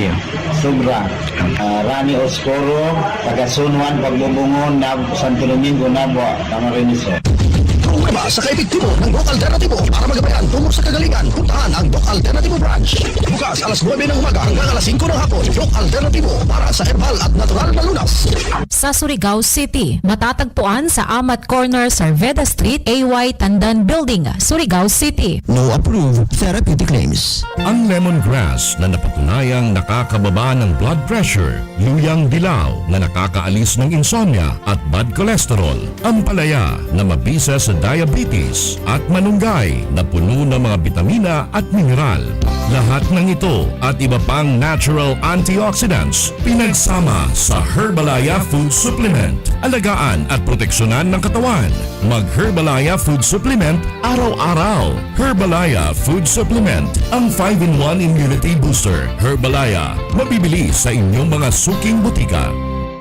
Thank you. Sobra. Rani Oscoro, taga Sunwan, Pagbubungon, Santo Domingo, Nabo, Camarines. Problema sa kaepektibo ng Doc Alternativo para magabayan tungo sa kagalingan. Puntahan ang Doc Alternativo branch. Bukas alas 9 ng umaga hanggang alas 5 ng hapon. Doc Alternativo para sa herbal at natural na lunas. Sa Surigao City, matatagpuan sa Amat Corner, Sarveda Street, AY Tandan Building, Surigao City. No approved therapeutic claims. Ang lemongrass na napatunayang nakakababa ng blood pressure, luyang dilaw na nakakaalis ng insomnia at bad cholesterol, ampalaya na mabisa sa diabetes at manunggay na puno ng mga bitamina at mineral. Lahat ng ito at iba pang natural antioxidants pinagsama sa Herbalaya Food Supplement. Alagaan at proteksyonan ng katawan. Mag-Herbalaya Food Supplement araw-araw. Herbalaya Food Supplement, ang 5-in-1 immunity booster. Herbalaya, mabibili sa inyong mga suking butika.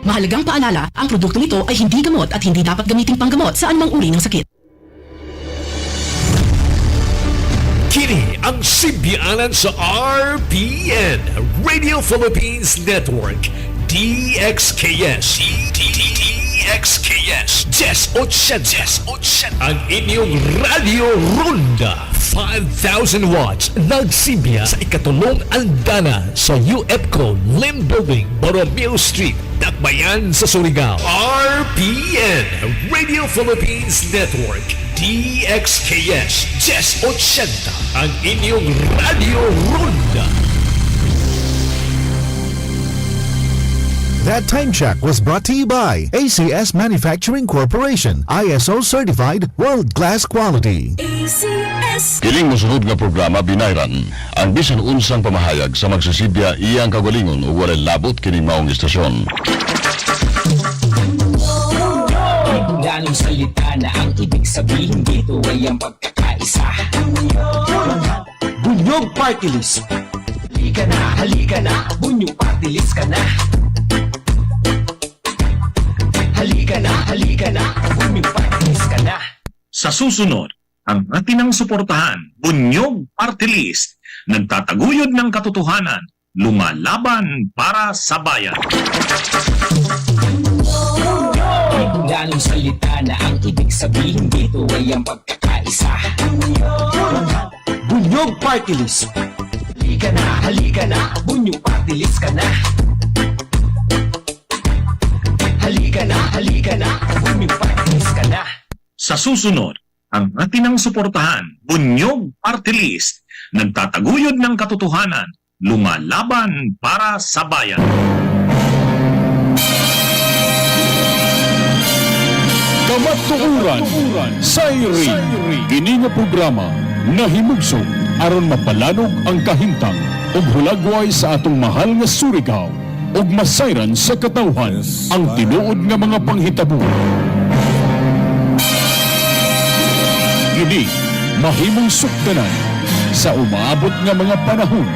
Mahalagang paalala, ang produkto nito ay hindi gamot at hindi dapat gamitin panggamot sa anumang uri ng sakit. Kini ang simbiyanan sa RPN, Radio Philippines Network, DXKS, DXKS, Jess Otsen, ang inyong Radio Ronda, 5,000 watts, nagsimbiya sa ikatulong andana sa UFCO Lim Building, Borromeo Street, Dakbayan sa Surigao. RPN, Radio Philippines Network, DXKS, Jess 80, ang inyong Radio Ronda. That time check was brought to you by ACS Manufacturing Corporation, ISO certified world-class quality. ACS. Kiling mosunod nga programa binayran ang bisan unsang pamahayag sa magsisibya iyang kagalingon ug walay labot kining maong istasyon. Ganong salita na ang ibig sabihin dito ay ang pagkakaisa. Bunyog Party List. Halika na, Bunyog Party List ka na. Halika na, Bunyog Party List ka na. Sa susunod, ang atinang suportahan, Bunyog Party List, nagtataguyod ng katotohanan, lumalaban para sa bayan. Ganong salita na ang ibig sabihin dito ay ang pagkakaisa. Bunyog Party List. Halika na, Bunyog Party List ka na. Halika na, Bunyog Party List ka na. Sa susunod, ang atinang suportahan, Bunyog Party List, nagtataguyod ng katotohanan, lumalaban para sa bayan. Kamatuoran Sayri, kini nga programa nahimugsog aron mapalanog ang kahimtang ug hulagway sa atong mahal nga Surigao ug masayran sa katawhan ang tinuod nga mga panghitabo. Kini mahimong sukdanan sa umaabot nga mga panahon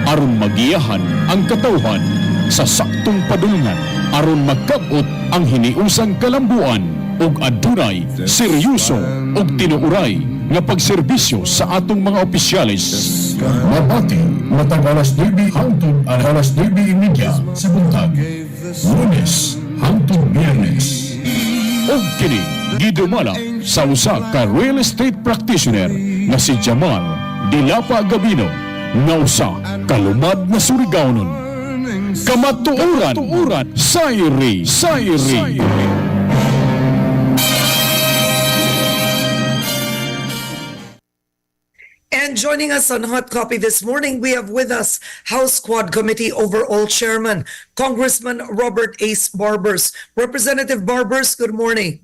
aron magiyahan ang katawhan sa saktong padulungan aron magkabot ang hiniusang kalambuan ug adunay seryoso ug tinuuray nga pagserbisyo sa atong mga opisyalis. Mabati matag alas 9 hangtod alas 9:30 sa buntag. Lunes hangtod Biyernes. Og kini gidumala sa usa ka real estate practitioner nga si Jamar Gavino nga usa kalumad na Surigaonon. Kamatuoran Sayri. And joining us on Hot Copy this morning, we have with us House Quad Committee Overall Chairman, Congressman Robert Ace Barbers. Representative Barbers, good morning.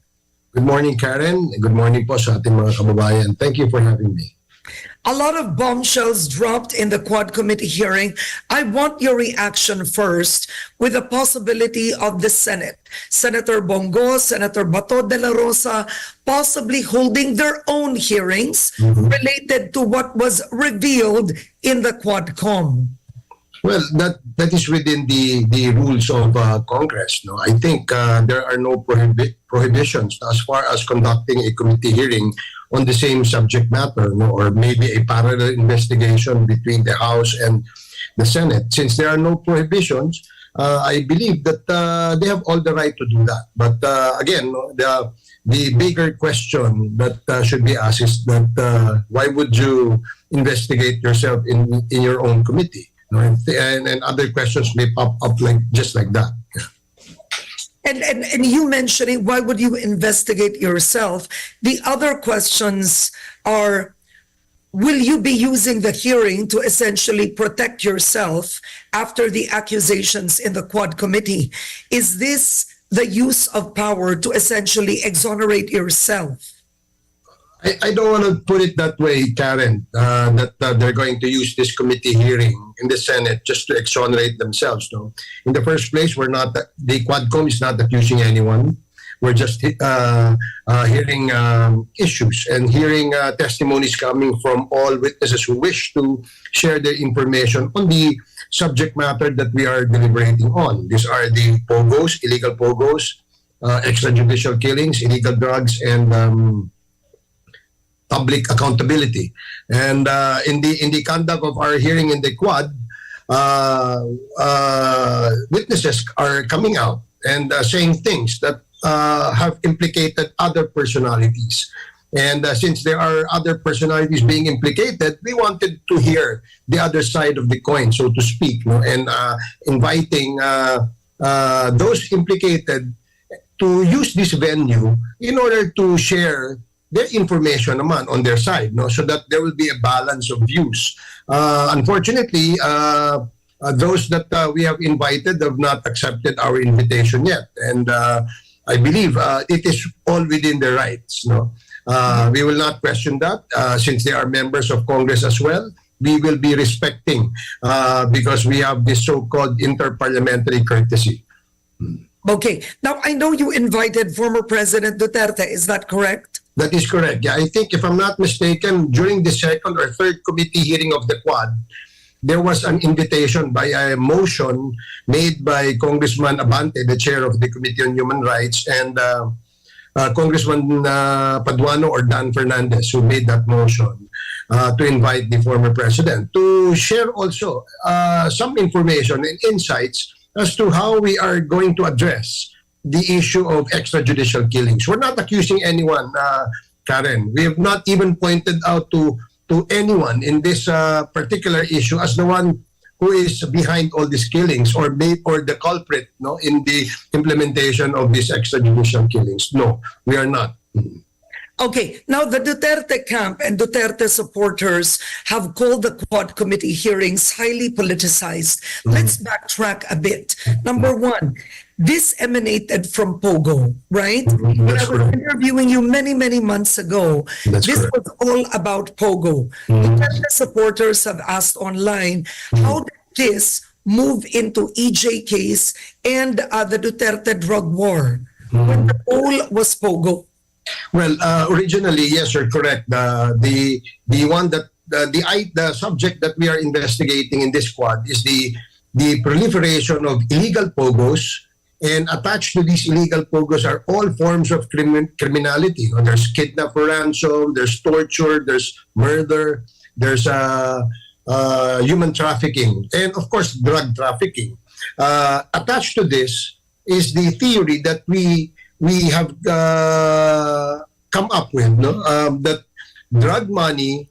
Good morning, Karen. Good morning po sa ating mga kababayan. Thank you for having me. A lot of bombshells dropped in the Quad Committee hearing. I want your reaction first with the possibility of the Senate. Senator Bongo, Senator Bato de la Rosa possibly holding their own hearings related to what was revealed in the Quadcom. Well, that is within the rules of Congress. No, I think there are no prohibitions as far as conducting a committee hearing on the same subject matter, no, or maybe a parallel investigation between the House and the Senate. Since there are no prohibitions, I believe that they have all the right to do that. But again, the bigger question that should be asked is that why would you investigate yourself in your own committee? You know, and other questions may pop up just like that. And you mentioning why would you investigate yourself? The other questions are, will you be using the hearing to essentially protect yourself after the accusations in the Quad Committee? Is this the use of power to essentially exonerate yourself? I don't want to put it that way, Karen, that they're going to use this committee hearing in the Senate just to exonerate themselves. No, in the first place, the Quadcom is not accusing anyone. We're just hearing issues and hearing testimonies coming from all witnesses who wish to share their information on the subject matter that we are deliberating on. These are the POGOs, illegal POGOs, extrajudicial killings, illegal drugs, and public accountability. And in the conduct of our hearing in the Quad, witnesses are coming out and saying things that have implicated other personalities. And since there are other personalities being implicated, we wanted to hear the other side of the coin, so to speak, no? And inviting those implicated to use this venue in order to share their information naman on their side, no, so that there will be a balance of views. Unfortunately, those that we have invited have not accepted our invitation yet, and I believe it is all within their rights. No, we will not question that since they are members of Congress as well. We will be respecting because we have this so-called interparliamentary courtesy. Okay, now I know you invited former President Duterte. Is that correct? That is correct. Yeah, I think if I'm not mistaken, during the second or third committee hearing of the Quad, there was an invitation by a motion made by Congressman Abante, the chair of the Committee on Human Rights, and Congressman Paduano or Dan Fernandez, who made that motion to invite the former president to share also some information and insights as to how we are going to address the issue of extrajudicial killings. We're not accusing anyone, Karen. We have not even pointed out to anyone in this particular issue as the one who is behind all these killings or the culprit, no, in the implementation of these extrajudicial killings. No, we are not. Okay, now the Duterte camp and Duterte supporters have called the Quad Committee hearings highly politicized. Let's backtrack a bit. Number one, this emanated from POGO, right? When I was interviewing you many months ago, this was all about POGO. Duterte supporters have asked online, how did this move into EJ case and the Duterte drug war when the goal was POGO? Well, originally, yes, you're correct. The one that the subject that we are investigating in this Quad is the proliferation of illegal POGOs, and attached to these illegal POGOs are all forms of criminality. There's kidnap for ransom, there's torture, there's murder, there's human trafficking, and of course drug trafficking. Attached to this is the theory that we have come up with, no? That drug money,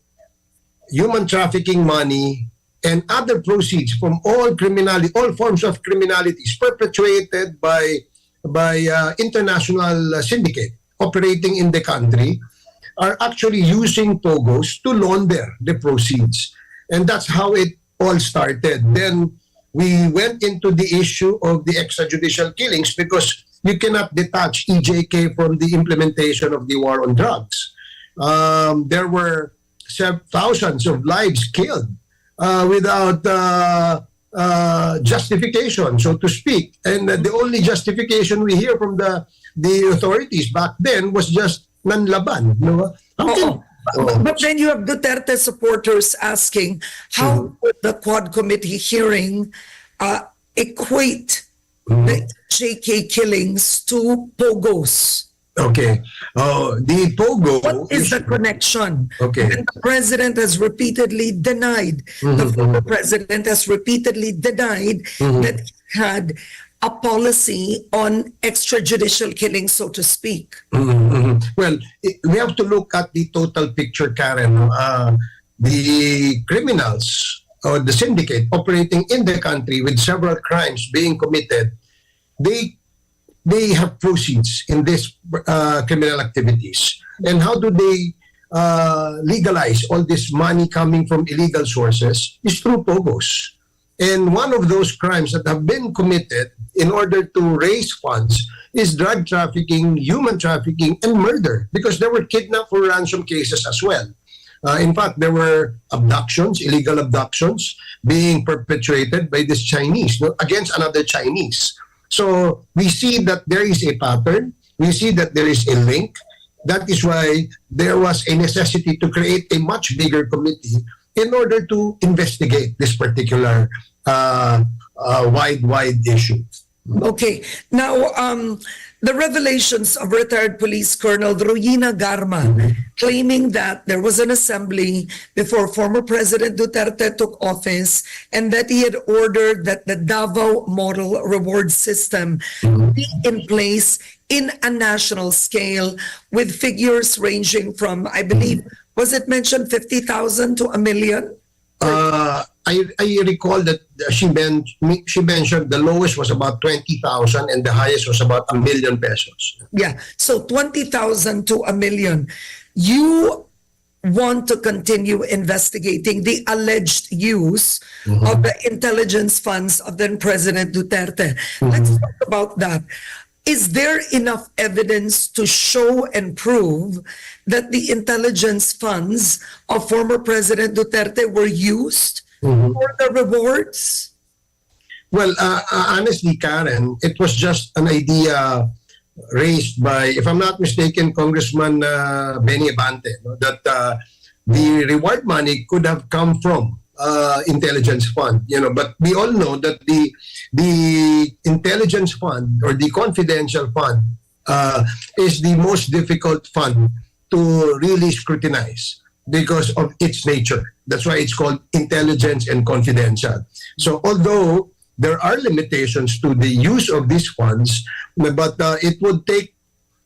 human trafficking money, and other proceeds from all forms of criminalities perpetuated by international syndicate operating in the country are actually using POGOs to launder the proceeds. And that's how it all started. Then we went into the issue of the extrajudicial killings because you cannot detach EJK from the implementation of the war on drugs. There were thousands of lives killed without justification, so to speak. And the only justification we hear from the authorities back then was just nanlaban. No? But then you have Duterte supporters asking, how would the Quad Committee hearing equate the JK killings to POGOs? Okay. The POGO. What is the connection? Okay. And the president has repeatedly denied, the former president has repeatedly denied that he had a policy on extrajudicial killing, so to speak. Well, we have to look at the total picture, Karen. The criminals or the syndicate operating in the country with several crimes being committed, they have proceeds in these criminal activities. And how do they legalize all this money coming from illegal sources? Is through POGOs. And one of those crimes that have been committed in order to raise funds is drug trafficking, human trafficking, and murder, because there were kidnap for ransom cases as well. In fact, there were abductions, illegal abductions, being perpetrated by this Chinese against another Chinese. So we see that there is a pattern. We see that there is a link. That is why there was a necessity to create a much bigger committee in order to investigate this particular wide issue. Okay. Now, the revelations of retired police Colonel Ruina Garma claiming that there was an assembly before former President Duterte took office and that he had ordered that the Davao model reward system be in place in a national scale with figures ranging from, I believe, was it mentioned 50,000 to a million? I recall that she mentioned the lowest was about 20,000 and the highest was about ₱1 million. Yeah, so 20,000 to a million. You want to continue investigating the alleged use of the intelligence funds of then President Duterte. Let's talk about that. Is there enough evidence to show and prove that the intelligence funds of former President Duterte were used for the rewards? Well, honestly, Karen, it was just an idea raised by, if I'm not mistaken, Congressman Benny Abante, that the reward money could have come from intelligence fund, but we all know that the intelligence fund or the confidential fund is the most difficult fund to really scrutinize because of its nature. That's why it's called intelligence and confidential. So although there are limitations to the use of these funds, but it would take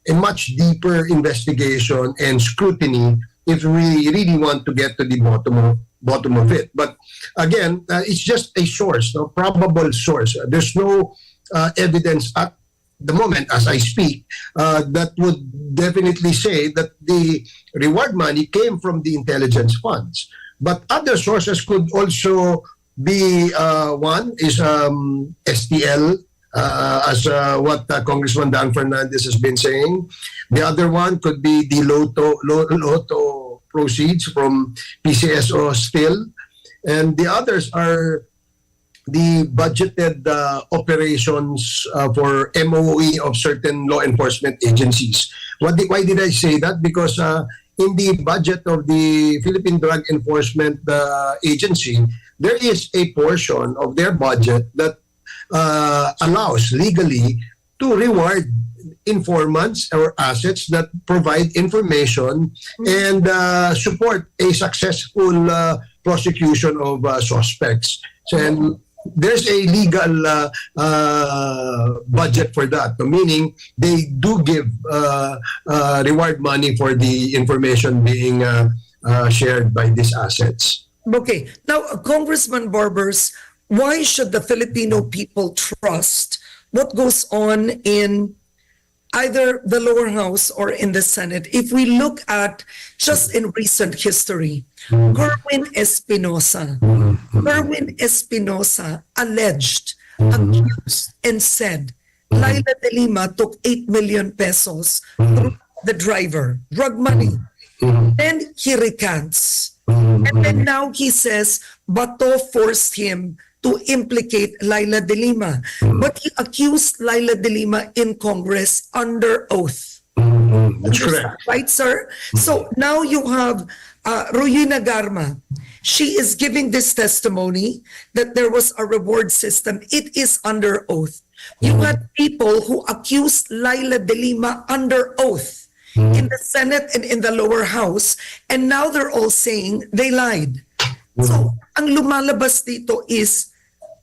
a much deeper investigation and scrutiny if we really want to get to the bottom of it. But again, it's just a source, a probable source. There's no evidence at the moment, as I speak, that would definitely say that the reward money came from the intelligence funds. But other sources could also be, one is STL, as what Congressman Dan Fernandez has been saying. The other one could be the Lotto proceeds from PCSO still. And the others are the budgeted operations for MOE of certain law enforcement agencies. Why did I say that? Because in the budget of the Philippine Drug Enforcement Agency, there is a portion of their budget that allows legally to reward informants or assets that provide information and support a successful prosecution of suspects. And there's a legal budget for that, meaning they do give reward money for the information being shared by these assets. Okay. Now, Congressman Barbers, why should the Filipino people trust what goes on in either the lower house or in the Senate? If we look at just in recent history, Gerwin Espinosa alleged, accused, and said Laila de Lima took 8 million pesos through the driver, drug money. Then he recants. And then now he says Bato forced him to implicate Laila de Lima. But he accused Laila de Lima in Congress under oath. That's correct. Right, sir? So now you have Ruina Garma. she is giving this testimony that there was a reward system. It is under oath. You had people who accused Laila de Lima under oath in the Senate and in the lower house, and now they're all saying they lied. So, ang lumalabas dito is,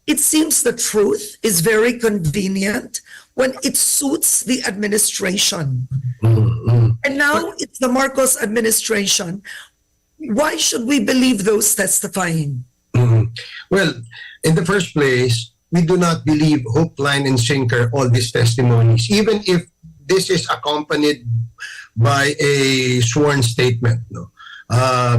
it seems the truth is very convenient when it suits the administration. And now it's the Marcos administration. Why should we believe those testifying? Well, in the first place, we do not believe hook, line, and sinker all these testimonies, even if this is accompanied by a sworn statement. No?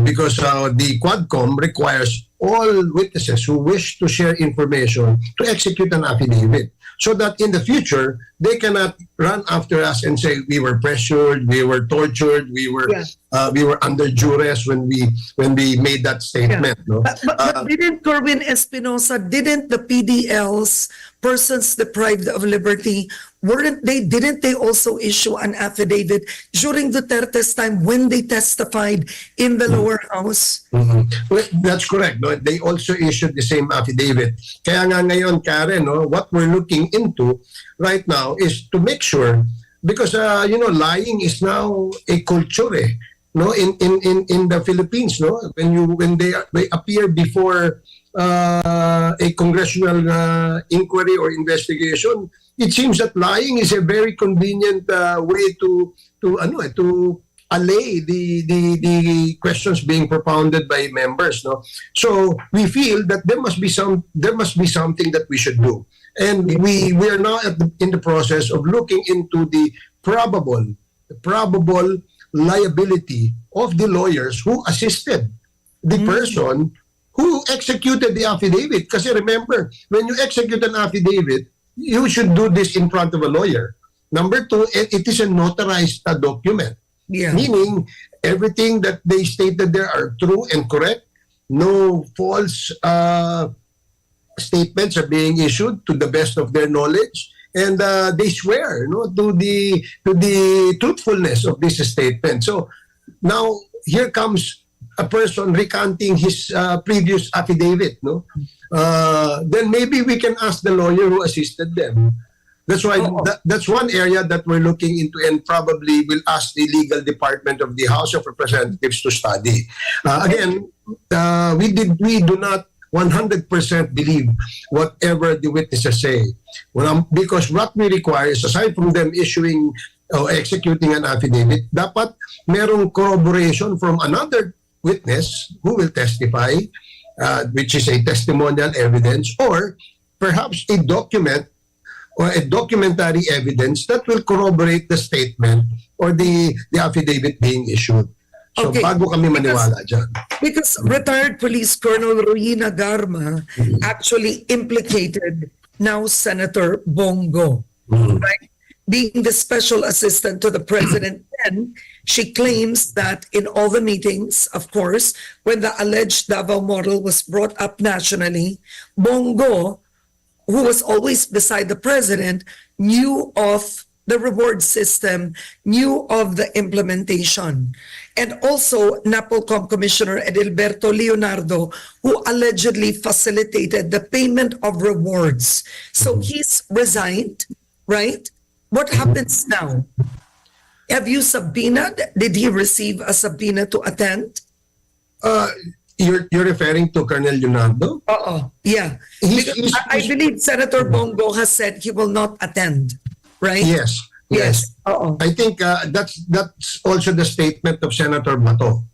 Because the Quadcom requires all witnesses who wish to share information to execute an affidavit, so that in the future they cannot run after us and say we were pressured, we were tortured, we were under duress when we made that statement. No? But didn't Corwin Espinosa, didn't the PDLs, persons deprived of liberty, didn't they also issue an affidavit during Duterte's time when they testified in the lower house? Well, that's correct. No? They also issued the same affidavit. Kaya nga ngayon, Karen, no, what we're looking into right now is to make sure, because lying is now a culture, no, in the Philippines, no, when they appear before a congressional inquiry or investigation, it seems that lying is a very convenient way to allay the questions being propounded by members. No, so we feel that there must be something that we should do, and we are now in the process of looking into the probable liability of the lawyers who assisted the person who executed the affidavit. Kasi remember, when you execute an affidavit, you should do this in front of a lawyer. Number two, it is a notarized document. Yeah. Meaning, everything that they stated there are true and correct. No false statements are being issued to the best of their knowledge. And they swear to the truthfulness of this statement. So now, here comes a person recanting his previous affidavit. Then maybe we can ask the lawyer who assisted them. That's why that's one area that we're looking into, and probably will ask the legal department of the House of Representatives to study. Again, we do not 100% believe whatever the witnesses say. Because what we require is, aside from them issuing or executing an affidavit, dapat merong corroboration from another witness who will testify, which is a testimonial evidence, or perhaps a document or a documentary evidence that will corroborate the statement or the affidavit being issued. So bago kami maniwala dyan. Because retired Police Colonel Ruina Garma actually implicated now Senator Bongo, right? Being the special assistant to the president. Then she claims that in all the meetings, of course, when the alleged Davao model was brought up nationally, Bongo, who was always beside the president, knew of the reward system, knew of the implementation. And also, NAPOLCOM Commissioner Edilberto Leonardo, who allegedly facilitated the payment of rewards. So he's resigned, right? What happens now? Have you subpoenaed? Did he receive a subpoena to attend? You're referring to Colonel Leonardo? Yeah. I believe Senator Bongo has said he will not attend, right? Yes. I think that's also the statement of Senator Bato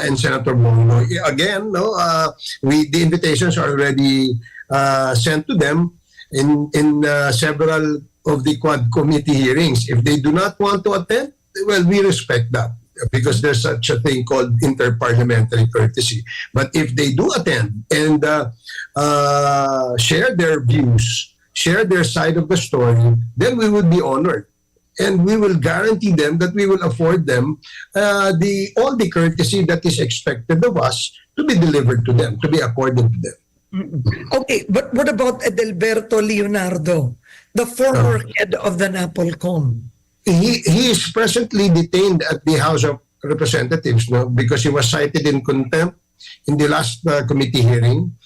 and Senator Bongo. Again, the invitations are already sent to them in several of the Quad Committee hearings. If they do not want to attend, well, we respect that, because there's such a thing called interparliamentary courtesy. But if they do attend and share their views, share their side of the story, then we would be honored. And we will guarantee them that we will afford them all the courtesy that is expected of us to be delivered to them, to be accorded to them. Okay, but what about Edilberto Leonardo, the former head of the NAPOLCOM? He is presently detained at the House of Representatives, because he was cited in contempt in the last committee hearing.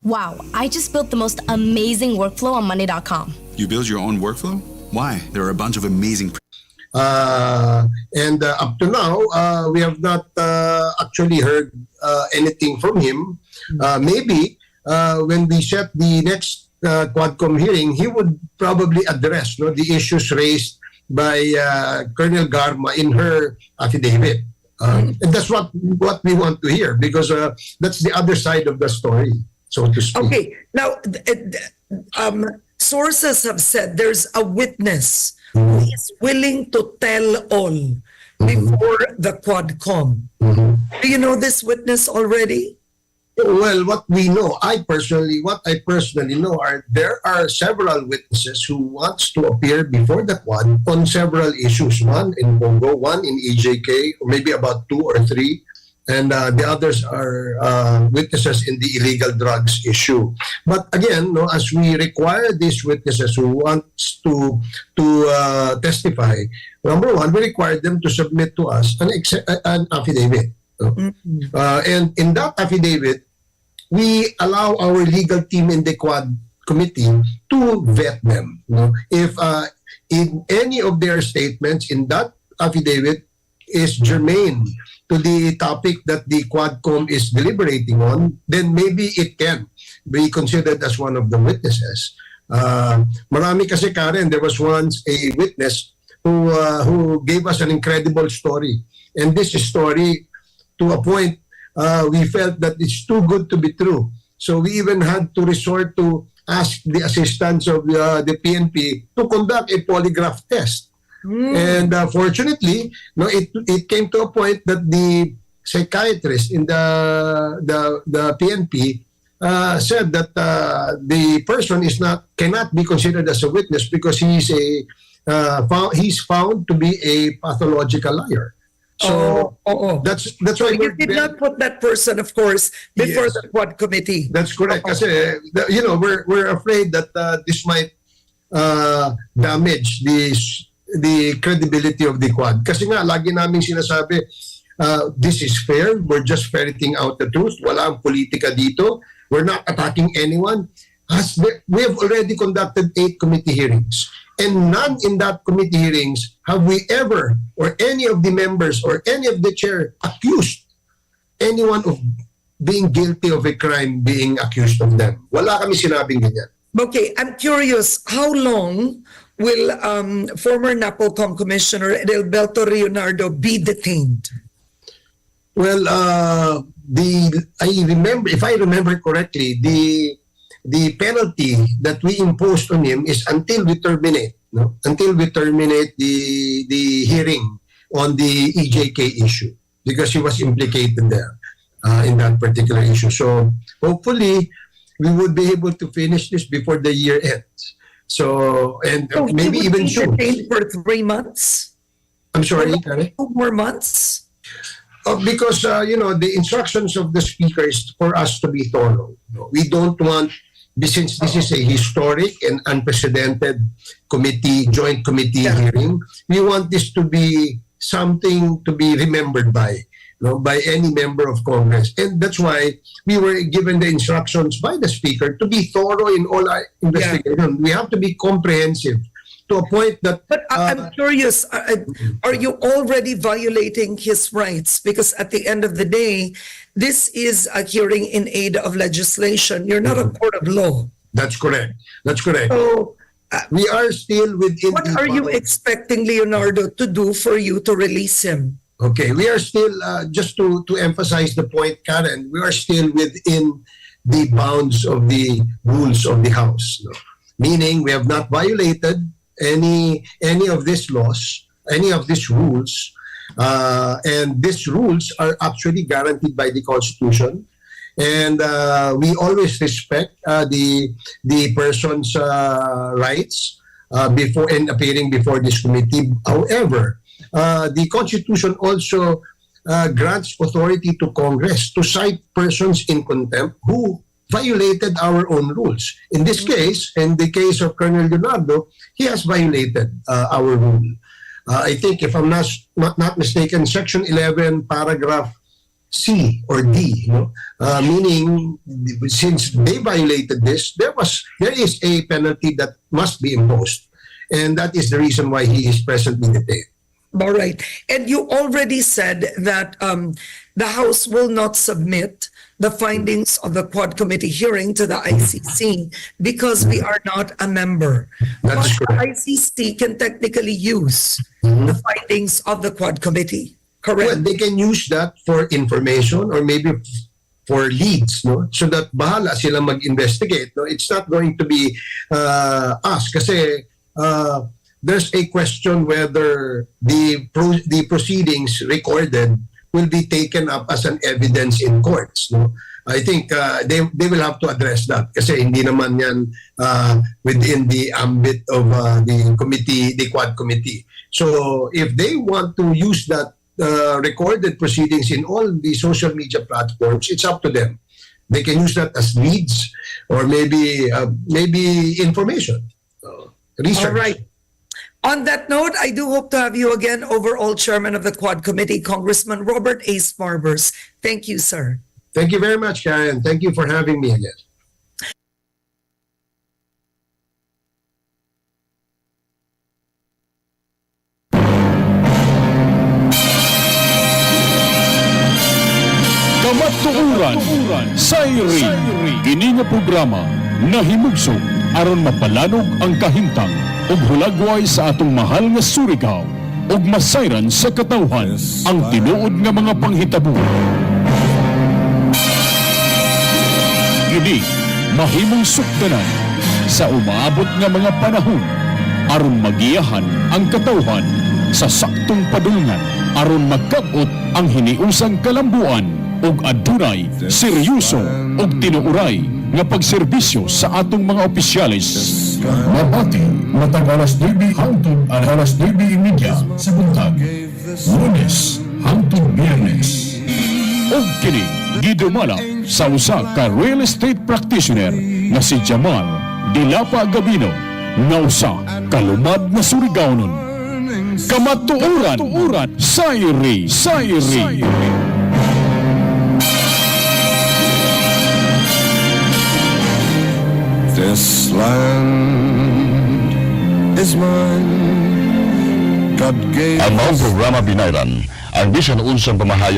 Wow, I just built the most amazing workflow on Monday.com. You build your own workflow? Why? There are a bunch of amazing... And up to now, we have not actually heard anything from him. Maybe when we set the next Quadcom hearing, he would probably address the issues raised by Colonel Garma in her affidavit. And that's what we want to hear, because that's the other side of the story, so to speak. Okay, now sources have said there's a witness who is willing to tell all before the Quadcom. Do you know this witness already? Well, what I personally know there are several witnesses who wants to appear before the Quad on several issues. One in Bongo, one in EJK, or maybe about 2 or 3. And the others are witnesses in the illegal drugs issue. But again, as we require these witnesses who wants to testify, number one, we require them to submit to us an affidavit. And in that affidavit, we allow our legal team in the Quad Committee to vet them. If in any of their statements in that affidavit is germane to the topic that the Quadcom is deliberating on, then maybe it can be considered as one of the witnesses. Marami kasi, Karen, there was once a witness who gave us an incredible story. And this story, to a point, we felt that it's too good to be true. So we even had to resort to ask the assistance of the PNP to conduct a polygraph test. And fortunately, it came to a point that the psychiatrist in the PNP said that the person cannot be considered as a witness because he's found to be a pathological liar. So that's why you did not put that person, of course, before the Quad Committee. That's correct. Kasi we're afraid that this might damage the credibility of the Quad. Kasi nga, lagi namin sinasabi, this is fair. We're just ferreting out the truth. Wala ang politika dito. We're not attacking anyone. We have already conducted 8 committee hearings. And none in that committee hearings have we ever, or any of the members, or any of the chair, accused anyone of being guilty of a crime being accused of them. Wala kami sinabing ganyan. Okay, I'm curious, how long will former NAPOLCOM Commissioner Edelberto Leonardo be detained? Well, if I remember correctly, the penalty that we imposed on him is until we terminate, until we terminate the hearing on the EJK issue, because he was implicated there in that particular issue. So hopefully we would be able to finish this before the year ends. So, and maybe even soon. For 3 months? I'm sorry, Karen? 2 more months? Because, the instructions of the speaker is for us to be thorough. We don't want, since this is a historic and unprecedented joint committee hearing, we want this to be something to be remembered by any member of Congress. And that's why we were given the instructions by the speaker to be thorough in all our investigation. We have to be comprehensive to a point that... But I'm curious, are you already violating his rights? Because at the end of the day, this is a hearing in aid of legislation. You're not a court of law. That's correct. That's correct. So, we are still within... What are you expecting Leonardo to do for you to release him? Okay, we are still, just to emphasize the point, Karen, we are still within the bounds of the rules of the House. Meaning we have not violated any of these laws, any of these rules, and these rules are actually guaranteed by the Constitution. And we always respect the person's rights before and appearing before this committee. However, the Constitution also grants authority to Congress to cite persons in contempt who violated our own rules. In this case, in the case of Colonel Leonardo, he has violated our rule. I think, if I'm not mistaken, Section 11, Paragraph C or D, meaning since they violated this, there is a penalty that must be imposed, and that is the reason why he is presently detained. All right. And you already said that the House will not submit the findings of the Quad Committee hearing to the ICC because we are not a member. That is But the ICC can technically use the findings of the Quad Committee. Correct? Well, they can use that for information or maybe for leads, so that bahala sila mag-investigate. It's not going to be us kasi there's a question whether the proceedings recorded will be taken up as an evidence in courts. I think they will have to address that kasi hindi naman yan within the ambit of the Quad Committee. So if they want to use that recorded proceedings in all the social media platforms, it's up to them. They can use that as leads or maybe information, research. All right. On that note, I do hope to have you again, overall chairman of the Quad Committee, Congressman Robert A. Sparbers. Thank you, sir. Thank you very much, Karen. Thank you for having me again. Kamatuoran Sayri. Kini nga programa nahimugso aron mapalanog ang kahimtang ug hulagway sa atong mahal nga Surigao ug masayran sa katawhan ang tinuod nga mga panghitabo. Kini mahimong sukdanan sa umaabot nga mga panahon aron magiyahan ang katawhan sa saktong padulngan aron magkabot ang hiniusang kalambuan ug adunay seryoso ug tinuuray nga pagserbisyo sa atong mga opisyalis. Mabati, matag alas 9 hangtod alas 9:30 sa buntag. Lunes hangtod Biyernes. Og kini gidumala sa usa ka real estate practitioner nga si Jamar Gavino nga usa kalumad na Surigaonon. Kamatuoran Sayri. This land is mine. God gave Ang maong programa binayran ang bisan unsang pamahayag